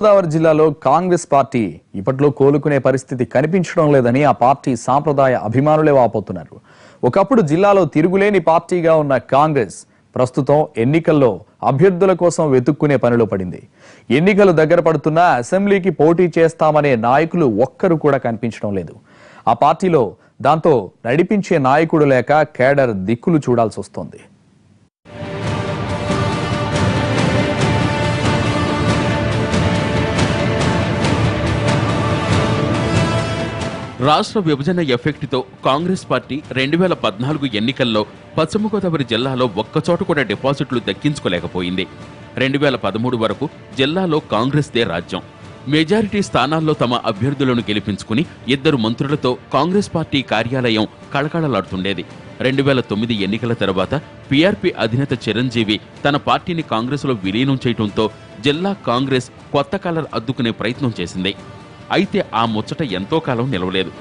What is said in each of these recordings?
గోదావరి జిల్లాలో కాంగ్రెస్ పార్టీ ఇప్పట్లో కోలుకునే పరిస్థితి కనిపించడం లేదని ఆ పార్టీ సాంప్రదాయ అభిమానులే వాపోతున్నారు. ఒకప్పుడు జిల్లాలో తిరుగులేని పార్టీగా ఉన్న కాంగ్రెస్ ప్రస్తుతం ఎన్నికల్లో అభ్యర్థుల కోసం వెతుక్కునే పనిలో పడింది. ఎన్నికలు దగ్గర పడుతున్నా అసెంబ్లీకి పోటీ చేస్తామనే నాయకులు ఒక్కరు కూడా కనిపించడం లేదు. ఆ పార్టీలో దాంతో నడిపించే నాయకుడు లేక కేడర్ దిక్కులు చూడాల్సి వస్తోంది. రాష్ట్ర విభజన ఎఫెక్ట్తో కాంగ్రెస్ పార్టీ 2014 ఎన్నికల్లో పశ్చిమ గోదావరి జిల్లాలో ఒక్కచోట కూడా డిపాజిట్లు దక్కించుకోలేకపోయింది. 2013 వరకు జిల్లాలో కాంగ్రెస్దే రాజ్యం. మెజారిటీ స్థానాల్లో తమ అభ్యర్థులను గెలిపించుకుని 2 మంత్రులతో కాంగ్రెస్ పార్టీ కార్యాలయం కళకళలాడుతుండేది. 2009 ఎన్నికల తర్వాత పీఆర్పీ అధినేత చిరంజీవి తన పార్టీని కాంగ్రెస్లో విలీనం చేయడంతో జిల్లా కాంగ్రెస్ కొత్త కలర్ అద్దుకునే ప్రయత్నం చేసింది. అయితే ఆ ముచ్చట ఎంతో కాలం నిలవలేదు.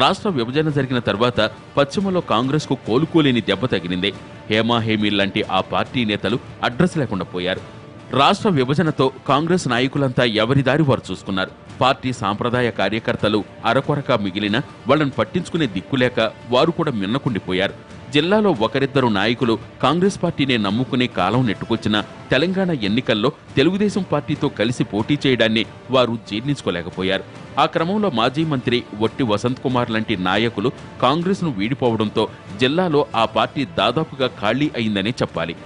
రాష్ట్ర విభజన జరిగిన తర్వాత పశ్చిమలో కాంగ్రెస్కు కోలుకోలేని దెబ్బ తగిలింది. హేమాహేమీ లాంటి ఆ పార్టీ నేతలు అడ్రస్ లేకుండా పోయారు. రాష్ట్ర విభజనతో కాంగ్రెస్ నాయకులంతా ఎవరి దారి వారు చూసుకున్నారు. పార్టీ సాంప్రదాయ కార్యకర్తలు అరకొరక మిగిలిన వాళ్ళని పట్టించుకునే దిక్కులేక వారు కూడా మిన్నకుండిపోయారు. జిల్లాలో ఒకరిద్దరు నాయకులు కాంగ్రెస్ పార్టీనే నమ్ముకునే కాలం నెట్టుకొచ్చిన తెలంగాణ ఎన్నికల్లో తెలుగుదేశం పార్టీతో కలిసి పోటీ చేయడాన్ని వారు జీర్ణించుకోలేకపోయారు. ఆ క్రమంలో మాజీ మంత్రి వట్టి వసంత్ కుమార్ లాంటి నాయకులు కాంగ్రెస్ను వీడిపోవడంతో జిల్లాలో ఆ పార్టీ దాదాపుగా ఖాళీ అయిందనే చెప్పాలి.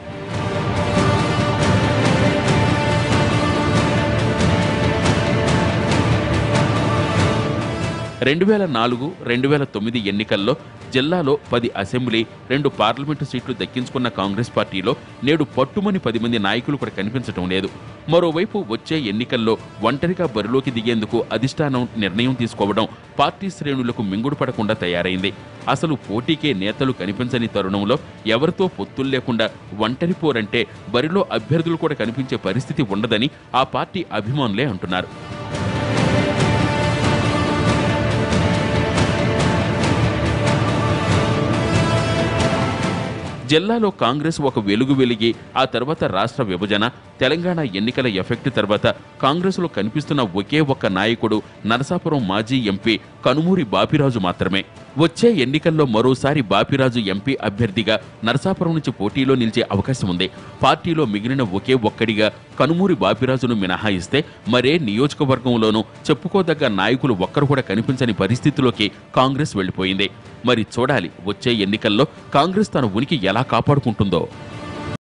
2004, 2009 ఎన్నికల్లో జిల్లాలో 10 అసెంబ్లీ, 2 పార్లమెంటు సీట్లు దక్కించుకున్న కాంగ్రెస్ పార్టీలో నేడు పట్టుమని 10 మంది నాయకులు కూడా కనిపించడం లేదు. మరోవైపు వచ్చే ఎన్నికల్లో ఒంటరిగా బరిలోకి దిగేందుకు అధిష్టానం నిర్ణయం తీసుకోవడం పార్టీ శ్రేణులకు మింగుడు పడకుండా తయారైంది. అసలు పోటీకే నేతలు కనిపించని తరుణంలో ఎవరితో పొత్తులు లేకుండా ఒంటరి పోరంటే బరిలో అభ్యర్థులు కూడా కనిపించే పరిస్థితి ఉండదని ఆ పార్టీ అభిమానులే అంటున్నారు. జిల్లాలో కాంగ్రెస్ ఒక వెలుగు వెలిగి ఆ తర్వాత రాష్ట్ర విభజన, తెలంగాణ ఎన్నికల ఎఫెక్ట్ తర్వాత కాంగ్రెస్లో కనిపిస్తున్న ఒకే ఒక్క నాయకుడు నరసాపురం మాజీ ఎంపీ కనుమూరి బాపిరాజు మాత్రమే. వచ్చే ఎన్నికల్లో మరోసారి బాపిరాజు ఎంపీ అభ్యర్థిగా నరసాపురం నుంచి పోటీలో నిలిచే అవకాశం ఉంది. పార్టీలో మిగిలిన ఒకే ఒక్కడిగా కనుమూరి బాపిరాజును మినహాయిస్తే మరే నియోజకవర్గంలోనూ చెప్పుకోదగ్గ నాయకులు ఒక్కరు కూడా కనిపించని పరిస్థితిలోకి కాంగ్రెస్ వెళ్లిపోయింది. మరి చూడాలి వచ్చే ఎన్నికల్లో కాంగ్రెస్ తన ఉనికి ఎలా కాపాడుకుంటుందో.